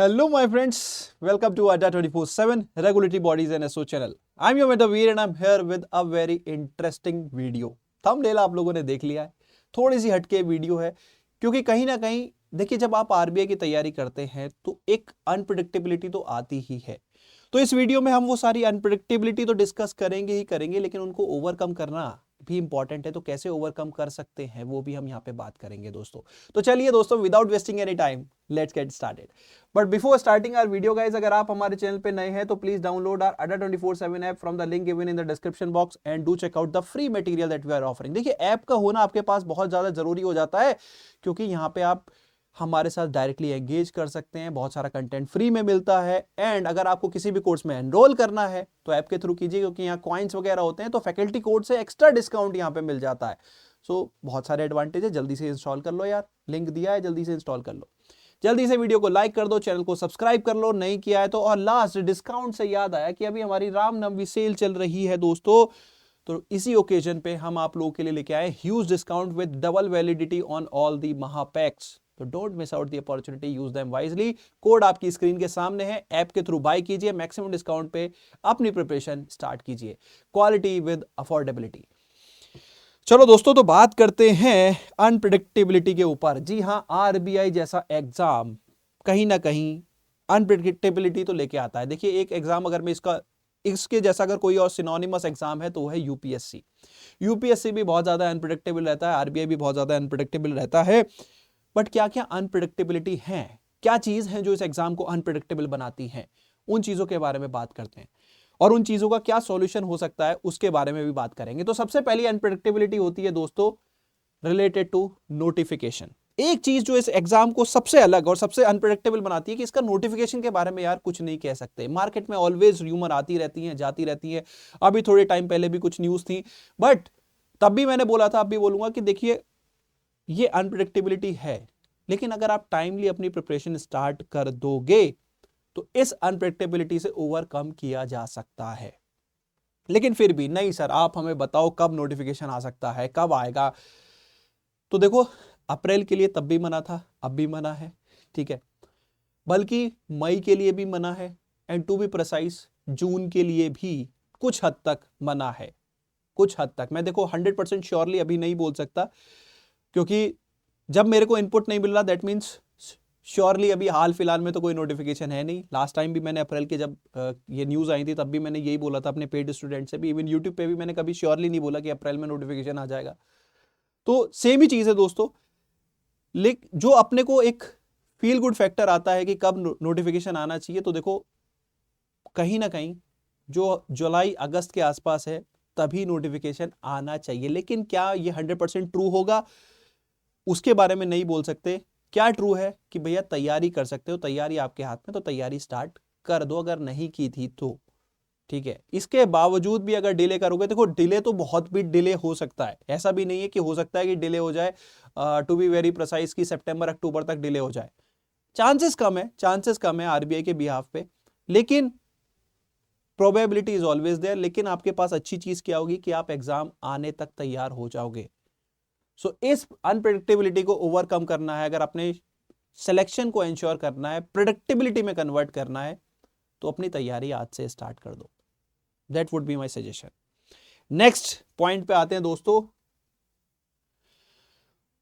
Hello, my friends. Welcome to Adda 24/7 Regulatory Bodies and SO channel. I'm your mentor Veer and I'm here with a very interesting video. Thumbnail आप लोगों ने देख लिया है, थोड़ी सी हटके वीडियो है क्योंकि कहीं ना कहीं देखिए जब आप आरबीआई की तैयारी करते हैं तो एक अनप्रिडिक्टेबिलिटी तो आती ही है। तो इस वीडियो में हम वो सारी अनप्रिडिक्टेबिलिटी तो डिस्कस करेंगे ही करेंगे, लेकिन उनको ओवरकम करना भी इंपॉर्टेंट है। तो कैसे ओवरकम कर सकते हैं वो भी हम यहाँ पे बात करेंगे दोस्तों। तो चलिए दोस्तों, without wasting any time let's get started. But before starting our video guys, अगर आप हमारे चैनल पे नए हैं तो please download our Adda 24/7 app from the link given in the description box and do check out the free material that we are offering. देखिए app का होना आपके पास बहुत ज्यादा जरूरी हो जाता है क्योंकि यहाँ पे आप हमारे साथ डायरेक्टली एंगेज कर सकते हैं, बहुत सारा कंटेंट फ्री में मिलता है। एंड अगर आपको किसी भी कोर्स में एनरोल करना है तो ऐप के थ्रू कीजिए क्योंकि यहाँ कॉइन्स वगैरह होते हैं, तो फैकल्टी कोड से एक्स्ट्रा डिस्काउंट यहाँ पे मिल जाता है। सो बहुत सारे एडवांटेज है, जल्दी से इंस्टॉल कर लो यार, लिंक दिया है, जल्दी से इंस्टॉल कर लो। जल्दी से वीडियो को लाइक कर दो, चैनल को सब्सक्राइब कर लो नहीं किया है तो। और लास्ट डिस्काउंट से याद आया कि अभी हमारी रामनवमी सेल चल रही है दोस्तों, तो इसी ओकेजन पे हम आप लोगों के लिए लेके आए huge discount with double validity on all the mahapacks. तो don't miss out the opportunity, use them wisely. Code आपकी स्क्रीन के सामने है, ऐप के थ्रू बाय कीजिए, मैक्सिमम डिस्काउंट पे अपनी प्रिपरेशन स्टार्ट कीजिए। Quality with affordability. चलो दोस्तों, तो बात करते हैं अनप्रिडिक्टेबिलिटी के ऊपर। जी हाँ, आरबीआई जैसा एग्जाम कहीं ना कहीं अनप्रिडिक्टेबिलिटी तो लेके आता है। देखिए एक एग्जाम अगर मैं इसके जैसा अगर कोई और सिनोनिमस एग्जाम है तो वो है यूपीएससी। यूपीएससी भी बहुत ज्यादा अनप्रिडिक्टेबल रहता है, आरबीआई भी बहुत ज्यादा अनप्रिडिक्टेबल रहता है। बट क्या क्या अनप्रिडिक्टेबिलिटी है, क्या चीज है जो इस एग्जाम को अनप्रिडिक्टेबल बनाती है, उन चीजों के बारे में बात करते हैं और उन चीजों का क्या सॉल्यूशन हो सकता है उसके बारे में भी बात करेंगे। तो सबसे पहली अनप्रिडिक्टेबिलिटी होती है दोस्तों रिलेटेड टू नोटिफिकेशन। एक चीज जो इस एग्जाम को सबसे अलग और सबसे अनप्रिडिक्टेबल बनाती है कि इसका नोटिफिकेशन के बारे में यार कुछ नहीं कह सकते। मार्केट में ऑलवेज र्यूमर आती रहती हैं, जाती रहती है। अभी थोड़े टाइम पहले भी कुछ न्यूज थी, बट तब भी मैंने बोला था, अब भी बोलूंगा कि देखिए ये अनप्रिडिक्टेबिलिटी है, लेकिन अगर आप टाइमली अपनी प्रिपरेशन स्टार्ट कर दोगे तो इस अनप्रिडिक्टेबिलिटी से ओवरकम किया जा सकता है। लेकिन फिर भी नहीं सर, आप हमें बताओ कब नोटिफिकेशन आ सकता है, कब आएगा। तो देखो, अप्रैल के लिए तब भी मना था, अब भी मना है, ठीक है। बल्कि मई के लिए भी मना है, एंड टू बी प्रिसाइज जून के लिए भी कुछ हद तक मना है। कुछ हद तक, मैं देखो 100% श्योरली अभी नहीं बोल सकता क्योंकि जब मेरे को इनपुट नहीं मिल रहा दैट मीन्स श्योरली अभी हाल फिलहाल में तो कोई नोटिफिकेशन है नहीं। लास्ट टाइम भी मैंने अप्रैल के जब ये न्यूज आई थी तब भी मैंने यही बोला था अपने पेड स्टूडेंट से भी, इवन यूट्यूब पे भी मैंने कभी श्योरली नहीं बोला कि अप्रैल में नोटिफिकेशन आ जाएगा। तो सेम ही चीज है दोस्तों, लेकिन जो अपने को एक फील गुड फैक्टर आता है कि कब नोटिफिकेशन आना चाहिए, तो देखो कहीं ना कहीं जो जुलाई अगस्त के आसपास है तभी नोटिफिकेशन आना चाहिए। लेकिन क्या ये 100% ट्रू होगा उसके बारे में नहीं बोल सकते। क्या ट्रू है कि भैया तैयारी कर सकते हो, तैयारी आपके हाथ में, तो तैयारी स्टार्ट कर दो अगर नहीं की थी तो, ठीक है। इसके बावजूद भी अगर डिले करोगे, देखो डिले तो बहुत भी डिले हो सकता है, ऐसा भी नहीं है कि हो सकता है कि डिले हो जाए टू बी वेरी प्रिसाइज कि सितंबर अक्टूबर तक डिले हो जाए। चांसेस कम है, चांसेस कम है आरबीआई के बिहाफ पे, लेकिन प्रोबेबिलिटी इज ऑलवेज देयर। लेकिन आपके पास अच्छी चीज क्या होगी कि आप एग्जाम आने तक तैयार हो जाओगे। सो इस अनप्रेडिक्टेबिलिटी को ओवरकम करना है, अगर अपने सिलेक्शन को इंश्योर करना है, प्रेडिक्टेबिलिटी में कन्वर्ट करना है, तो अपनी तैयारी आज से स्टार्ट कर दो। That would be my suggestion. Next point पे आते हैं दोस्तों।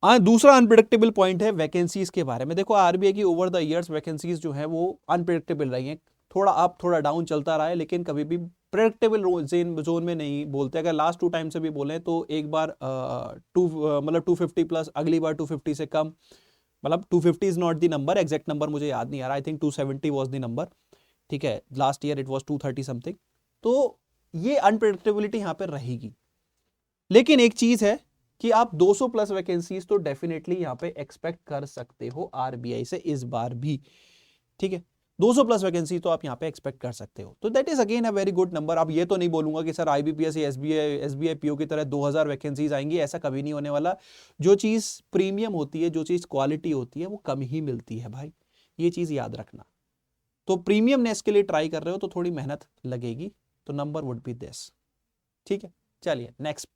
दूसरा अनप्रेडिक्टेबल पॉइंट है वैकेंसीज के बारे में। देखो आरबीआई की ओवर द इयर्स वैकेंसीज जो है वो अनप्रेडिक्टेबल रही हैं, थोड़ा अप थोड़ा डाउन चलता रहा है, लेकिन कभी भी प्रेडिक्टेबल जोन में नहीं बोलते। अगर लास्ट 2 टाइम से भी बोले तो एक बार 250 प्लस, अगली बार 250 से कम, मतलब 250 is not the number, exact number मुझे याद नहीं आ रहा, I think 270 was the number, ठीक है। Last year it was 230 something. तो ये अनप्रेडिक्टेबिलिटी यहां पर रहेगी। लेकिन एक चीज है कि आप 200 प्लस वैकेंसीज तो डेफिनेटली यहां पे एक्सपेक्ट कर सकते हो आरबीआई से इस बार भी, ठीक है। 200 प्लस वैकेंसी तो आप यहां पे एक्सपेक्ट कर सकते हो, तो that is again a very good number. अब ये तो नहीं बोलूंगा कि सर आईबीपीएस या एसबीआई पीओ की तरह 2000 वैकेंसीज आएंगी, ऐसा कभी नहीं होने वाला। जो चीज प्रीमियम होती है, जो चीज क्वालिटी होती है, वो कम ही मिलती है भाई, ये चीज याद रखना। तो प्रीमियमनेस के लिए ट्राई कर रहे हो तो थोड़ी मेहनत लगेगी, तो नंबर वुड बी दिस, ठीक है। चलिए नेक्स्ट।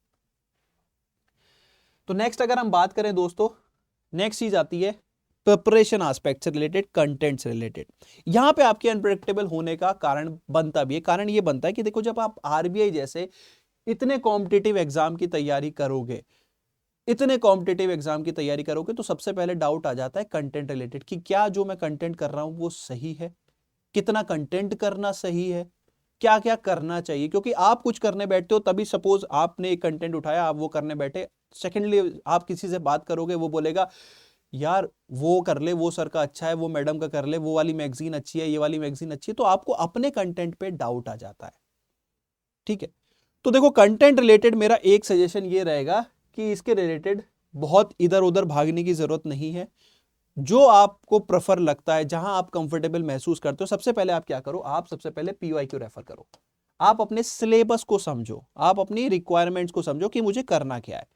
तो नेक्स्ट अगर हम बात करें दोस्तों, नेक्स्ट चीज आती है प्रिपरेशन एस्पेक्ट से रिलेटेड, कंटेंट से रिलेटेड। यहां पे आपके अनप्रेडिक्टेबल होने का कारण बनता भी है। कारण ये बनता है कि देखो, जब आप आरबीआई जैसे इतने कॉम्पिटिटिव एग्जाम की तैयारी करोगे, इतने कॉम्पिटिटिव एग्जाम की तैयारी करोगे, तो सबसे पहले डाउट आ जाता है कंटेंट रिलेटेड कि क्या जो मैं कंटेंट कर रहा हूं वो सही है, कितना कंटेंट करना सही है, क्या क्या करना चाहिए। क्योंकि आप कुछ करने बैठते हो, तभी सपोज आपने एक कंटेंट उठाया, आप वो करने बैठे, सेकेंडली आप किसी से बात करोगे, वो बोलेगा यार वो कर ले, वो सर का अच्छा है, वो मैडम का कर ले, वो वाली मैगजीन अच्छी है, ये वाली मैगजीन अच्छी है, तो आपको अपने कंटेंट पे डाउट आ जाता है। ठीक है, तो देखो कंटेंट रिलेटेड मेरा एक सजेशन ये रहेगा कि इसके रिलेटेड बहुत इधर उधर भागने की जरूरत नहीं है। जो आपको प्रेफर लगता है, जहां आप कंफर्टेबल महसूस करते हो, सबसे पहले आप क्या करो, आप सबसे पहले पीवाईक्यू रेफर करो। आप अपने सिलेबस को समझो, आप अपनी रिक्वायरमेंट्स को समझो कि मुझे करना क्या है।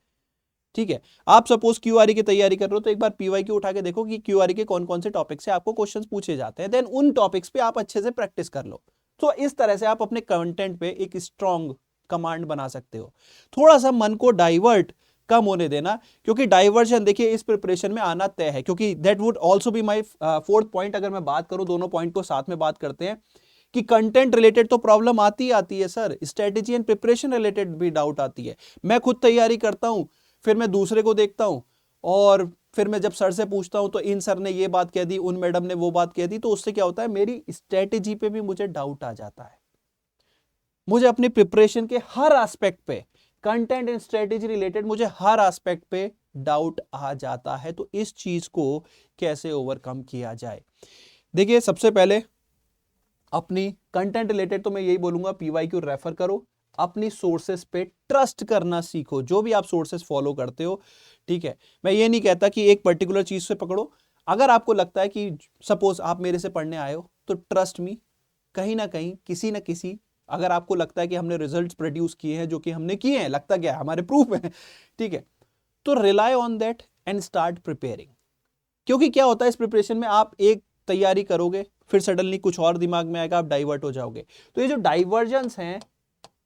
ठीक है, आप सपोज क्यूआरई की तैयारी कर रहे हो, तो एक बार पीवाईक्यू उठा के देखो कि क्यूआरई के कौन कौन से टॉपिक से आपको क्वेश्चंस पूछे जाते हैं, देन उन टॉपिक्स पे आप अच्छे से प्रैक्टिस कर लो। तो इस तरह से आप अपने कंटेंट पे एक स्ट्रॉन्ग कमांड बना सकते हो। थोड़ा सा मन को डाइवर्ट कम होने देना, क्योंकि डाइवर्जन देखिए इस प्रिपरेशन में आना तय है, क्योंकि that would also be my fourth point. अगर मैं बात करूं, दोनों पॉइंट को साथ में बात करते हैं कि कंटेंट रिलेटेड तो प्रॉब्लम आती आती है sir, strategy and preparation related भी डाउट आती है। मैं खुद तैयारी करता हूं, फिर मैं दूसरे को देखता हूं, और फिर मैं जब सर से पूछता हूं तो इन सर ने ये बात कह दी, उन मैडम ने वो बात कह दी, तो उससे क्या होता है, मेरी स्ट्रेटेजी पे भी मुझे डाउट आ जाता है। मुझे अपनी प्रिपरेशन के हर एस्पेक्ट पे, कंटेंट एंड स्ट्रेटेजी रिलेटेड मुझे हर एस्पेक्ट पे डाउट आ जाता है। तो इस चीज को कैसे ओवरकम किया जाए? देखिए, सबसे पहले अपनी कंटेंट रिलेटेड तो मैं यही बोलूंगा, पीवाईक्यू रेफर करो, अपनी सोर्सेस पे ट्रस्ट करना सीखो, जो भी आप सोर्सेस फॉलो करते हो। ठीक है, मैं ये नहीं कहता कि एक पर्टिकुलर चीज से पकड़ो। अगर आपको लगता है कि सपोज आप मेरे से पढ़ने आए हो, तो ट्रस्ट मी, कहीं ना कहीं किसी ना किसी, अगर आपको लगता है कि हमने रिजल्ट्स प्रोड्यूस किए हैं, जो कि हमने किए हैं, लगता क्या है, हमारे प्रूफ है, ठीक है, तो rely on that and start preparing. क्योंकि क्या होता है, इस प्रिपरेशन में आप एक तैयारी करोगे, फिर सडनली कुछ और दिमाग में आएगा, आप डाइवर्ट हो जाओगे। तो ये जो डाइवर्जन्स हैं,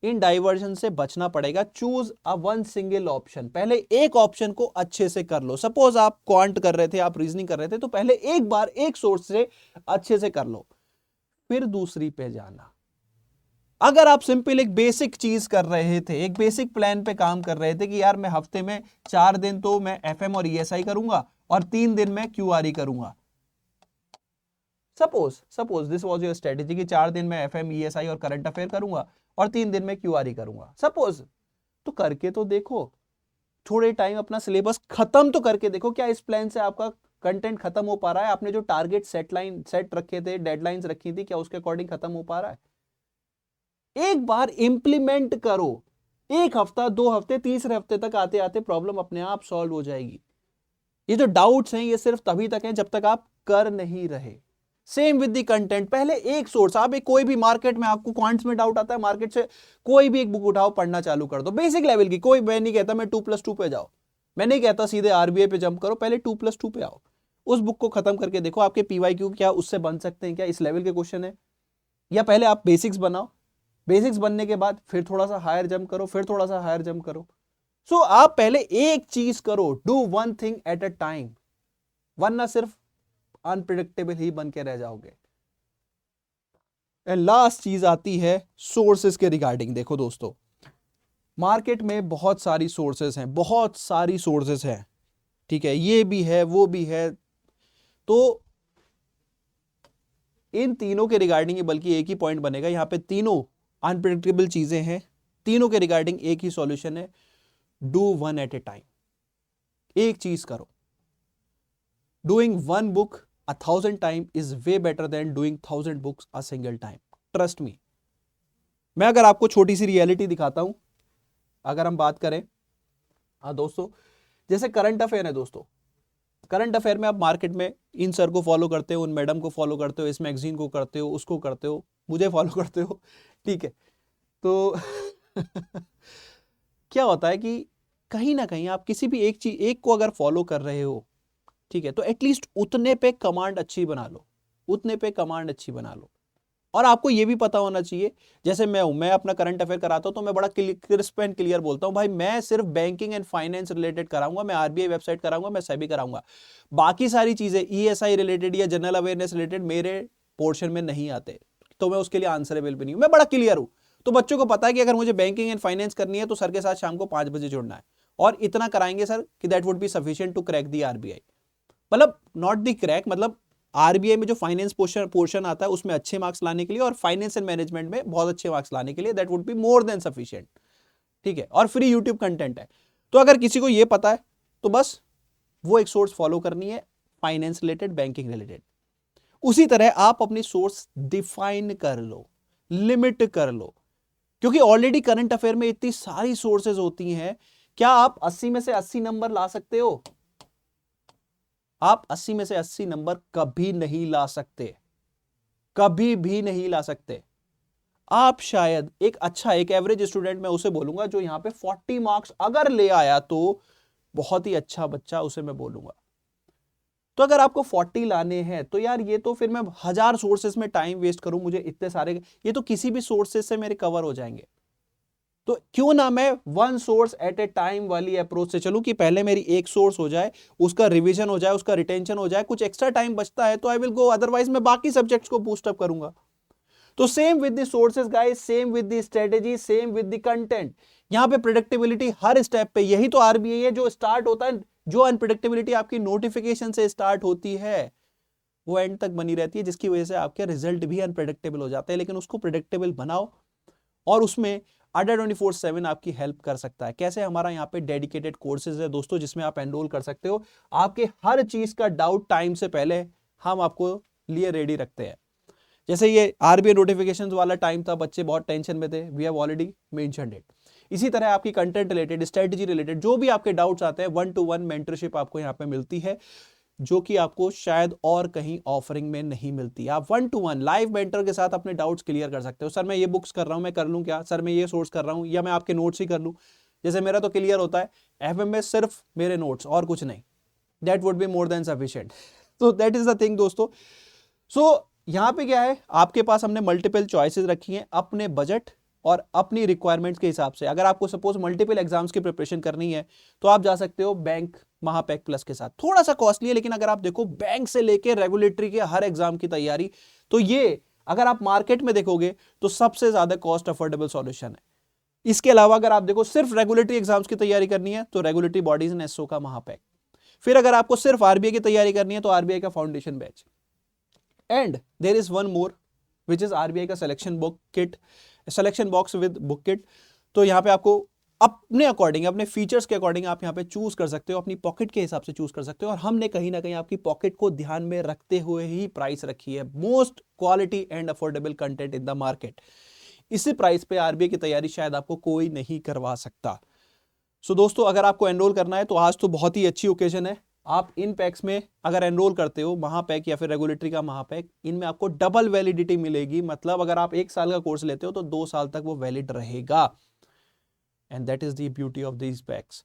इन डाइवर्जन से बचना पड़ेगा। Choose a one single option, पहले एक ऑप्शन को अच्छे से कर लो। सपोज आप क्वांट कर रहे थे, आप रीजनिंग कर रहे थे, तो पहले एक बार एक सोर्स से अच्छे से कर लो, फिर दूसरी पे जाना। अगर आप सिंपल एक बेसिक चीज कर रहे थे, एक बेसिक प्लान पे काम कर रहे थे कि यार मैं हफ्ते में 4 दिन तो मैं एफएम और ईएसआई करूंगा और 3 दिन मैं क्यूआरई करूंगा, suppose this was your strategy कि 4 दिन मैं एफएम, ईएसआई और करंट अफेयर करूंगा और 3 दिन में क्यूआरई करूंगा, सपोज। तो करके तो देखो, थोड़े टाइम अपना सिलेबस खत्म तो करके देखो, क्या इस प्लान से आपका कंटेंट खत्म हो पा रहा है? आपने जो टारगेट सेट रखे थे, डेडलाइंस रखी थी, क्या उसके अकॉर्डिंग खत्म हो पा रहा है? एक बार इंप्लीमेंट करो, 1 हफ्ता 2 हफ्ते, तीसरे हफ्ते तक आते आते प्रॉब्लम अपने आप सॉल्व हो जाएगी। ये जो डाउट्स हैं, ये सिर्फ तभी तक हैं जब तक आप कर नहीं रहे। सेम विद द कंटेंट, पहले एक सोर्स, आप एक कोई भी मार्केट में, आपको क्वांट्स में डाउट आता है, मार्केट से कोई भी एक बुक उठाओ, पढ़ना चालू कर दो, बेसिक लेवल की। कोई, मैं नहीं कहता मैं 2+2 पे जाओ, मैं नहीं कहता सीधे आरबीआई पे जंप करो, पहले 2+2 पे आओ। उस बुक को खत्म करके देखो आपके पीवाईक्यू क्या उससे बन सकते हैं, क्या इस लेवल के क्वेश्चन है, या पहले आप बेसिक्स बनाओ, बेसिक्स बनने के बाद फिर थोड़ा सा हायर जंप करो, फिर थोड़ा सा हायर जंप करो। सो आप पहले एक चीज करो, do one thing at a time, वरना सिर्फ अनप्रिडिक्टेबल ही बन के रह जाओगे। एंड लास्ट चीज आती है सोर्सेस के रिगार्डिंग। देखो दोस्तों, मार्केट में बहुत सारी सोर्सेस हैं, बहुत सारी सोर्सेस हैं, ठीक है, ये भी है वो भी है। तो इन तीनों के रिगार्डिंग, बल्कि एक ही पॉइंट बनेगा यहां पे, तीनों अनप्रिडिक्टेबल चीजें हैं, तीनों के रिगार्डिंग एक ही सॉल्यूशन है, do one at a time. एक चीज करो। Doing one book 1,000 time is way better than doing 1,000 books a single time, trust me. मैं अगर आपको छोटी सी रियलिटी दिखाता हूं, अगर हम बात करें, हाँ दोस्तों, जैसे करंट अफेयर है दोस्तों, करंट अफेयर में आप मार्केट में इन सर को फॉलो करते हो, उन मैडम को फॉलो करते हो, इस मैगजीन को करते हो, उसको करते हो, मुझे फॉलो करते हो, ठीक है, तो क्या होता है कि कहीं ना कहीं आप किसी भी एक चीज, एक को अगर फॉलो कर रहे हो, ठीक है, तो एटलीस्ट उतने पे कमांड अच्छी बना लो, उतने पे कमांड अच्छी बना लो। और आपको ये भी पता होना चाहिए, जैसे मैं अपना करंट अफेयर कराता हूं तो मैं बड़ा क्रिस्प एंड क्लियर बोलता हूं, भाई मैं सिर्फ बैंकिंग एंड फाइनेंस रिलेटेड कराऊंगा, मैं आरबीआई वेबसाइट कराऊंगा, मैं सेबी कराऊंगा, बाकी सारी चीजें ईएसआई रिलेटेड या जनरल अवेयरनेस रिलेटेड मेरे पोर्शन में नहीं आते, तो मैं उसके लिए आंसरेबल भी नहीं हूं, मैं बड़ा क्लियर हूं। तो बच्चों को पता है कि अगर मुझे बैंकिंग एंड फाइनेंस करनी है तो सर के साथ शाम को 5 बजे जुड़ना है, और इतना कराएंगे सर कि that would be sufficient to crack the RBI. मतलब नॉट दी क्रैक, मतलब आरबीआई में जो फाइनेंस पोर्शन आता है उसमें अच्छे मार्क्स लाने के लिए, और फाइनेंस एंड मैनेजमेंट में बहुत अच्छे मार्क्स लाने के लिए that would be more than sufficient. ठीक है, और फ्री यूट्यूब कंटेंट है। तो अगर किसी को यह पता है तो बस वो एक सोर्स फॉलो करनी है, फाइनेंस रिलेटेड, बैंकिंग रिलेटेड। उसी तरह आप अपनी सोर्स डिफाइन कर लो, लिमिट कर लो, क्योंकि ऑलरेडी करंट अफेयर में इतनी सारी सोर्सेज होती हैं। क्या आप 80 में से 80 नंबर ला सकते हो? आप 80 में से 80 नंबर कभी नहीं ला सकते, कभी भी नहीं ला सकते। आप शायद एक एवरेज स्टूडेंट मैं उसे बोलूंगा जो यहां पे 40 मार्क्स अगर ले आया तो बहुत ही अच्छा बच्चा, उसे मैं बोलूंगा। तो अगर आपको 40 लाने हैं तो यार ये तो फिर मैं 1000 सोर्सेस में टाइम वेस्ट करूं, मुझे इतने सारे, ये तो किसी भी सोर्सेस से मेरे कवर हो जाएंगे। तो क्यों ना मैं one source at a time वाली अप्रोच से चलूं, कि पहले मेरी एक सोर्स हो जाए, उसका रिवीजन हो जाए, उसका रिटेंशन हो जाए, कुछ एक्स्ट्रा टाइम बचता है तो आई विल गो, अदरवाइज मैं बाकी सब्जेक्ट्स को बूस्ट अप करूंगा। तो same with the sources guys, same with the strategy, same with the content. यहां पे प्रेडिक्टेबिलिटी हर स्टेप पे, यही तो आरबीआई है जो स्टार्ट होता है, जो अनप्रेडिक्टेबिलिटी आपकी नोटिफिकेशन से स्टार्ट होती है वो एंड तक बनी रहती है, जिसकी वजह से आपके रिजल्ट भी अनप्रेडिक्टेबल हो जाते हैं। लेकिन उसको प्रेडिक्टेबल बनाओ, और उसमें अड्डा 24/7 आपकी हेल्प कर सकता है। कैसे? हमारा यहाँ पे डेडिकेटेड कोर्सेज है दोस्तों, जिसमें आप एनरोल कर सकते हो। आपके हर चीज का डाउट टाइम से पहले हम आपको लिए रेडी रखते हैं। जैसे ये आरबीआई नोटिफिकेशंस वाला टाइम था, बच्चे बहुत टेंशन में थे, we have already mentioned it. इसी तरह आपकी कंटेंट रिलेटेड, स्ट्रेटजी रिलेटेड जो भी आपके डाउट्स आते हैं, 1-to-1 मेंटरशिप आपको यहाँ पे मिलती है, जो कि आपको शायद और कहीं ऑफरिंग में नहीं मिलती। आप 1-to-1 लाइव मेंटर के साथ अपने डाउट्स क्लियर कर सकते हो। सर मैं ये बुक्स कर रहा हूं, मैं कर लूं क्या? सर मैं ये सोर्स कर रहा हूं, या मैं आपके नोट्स ही कर लूं? जैसे मेरा तो क्लियर होता है, एफएमएस सिर्फ मेरे नोट्स और कुछ नहीं, that would be more than sufficient. So that is the thing दोस्तों। सो यहां पे क्या है, आपके पास हमने मल्टीपल चॉइसेस रखी हैं अपने बजट और अपनी रिक्वायरमेंट्स के हिसाब से। अगर आपको सपोज मल्टीपल एग्जाम्स की प्रिपरेशन करनी है तो आप जा सकते हो बैंक महापैक प्लस के साथ। थोड़ा सा कॉस्टली है, लेकिन अगर आप देखो बैंक से लेके रेगुलेटरी के हर एग्जाम की तैयारी, तो ये अगर आप मार्केट में देखोगे तो सबसे ज्यादा कॉस्ट अफोर्डेबल सॉल्यूशन है। इसके अलावा अगर आप देखो सिर्फ रेगुलेटरी एग्जाम्स की तैयारी करनी है तो रेगुलेटरी बॉडीज एंड एसओ का महापैक। फिर अगर आपको सिर्फ आरबीआई की तैयारी करनी है तो आरबीआई का foundation batch. And there is one more which is RBI का selection book kit, selection box with book kit. तो यहाँ पे आपको अपने अकॉर्डिंग, अपने फीचर्स के अकॉर्डिंग आप यहाँ पे चूज कर सकते हो, अपनी पॉकेट के हिसाब से चूज कर सकते हो। और हमने कहीं ना कहीं आपकी पॉकेट को ध्यान में रखते हुए ही प्राइस रखी है। Most quality and affordable content in the market. इसी प्राइस पे आरबीआई की तैयारी शायद आपको कोई नहीं करवा सकता। सो दोस्तों, अगर आपको एनरोल करना है तो आज तो बहुत ही अच्छी ओकेजन है। आप इन पैक्स में अगर एनरोल करते हो, महापैक या फिर रेगुलेटरी का महापैक, इनमें आपको डबल वैलिडिटी मिलेगी। मतलब अगर आप 1 साल का कोर्स लेते हो तो 2 साल तक वो वैलिड रहेगा। And that is the beauty of these PACS.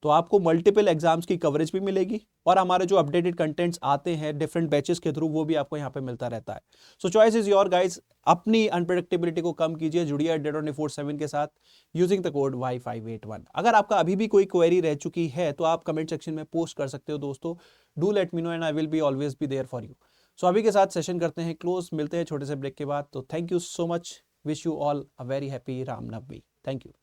तो आपको मल्टीपल एग्जाम्स की कवरेज भी मिलेगी, और हमारे जो अपडेटेड कंटेंट्स आते हैं डिफरेंट बैचेस के थ्रू, वो भी आपको यहाँ पे मिलता रहता है। सो चॉइस इज योर गाइज। अपनी अनप्रेडिक्टेबिलिटी को कम कीजिए, जुड़िए अड्डा 24/7 के साथ यूजिंग द कोड Y581। अगर आपका अभी भी कोई क्वेरी रह चुकी है तो आप कमेंट सेक्शन में पोस्ट कर सकते हो दोस्तों। Do let me know and I will be always be there for you. So अभी के साथ सेशन करते हैं क्लोज, मिलते हैं छोटे से ब्रेक के बाद। तो thank you so much, wish you all a very happy Ramnavami. Thank you.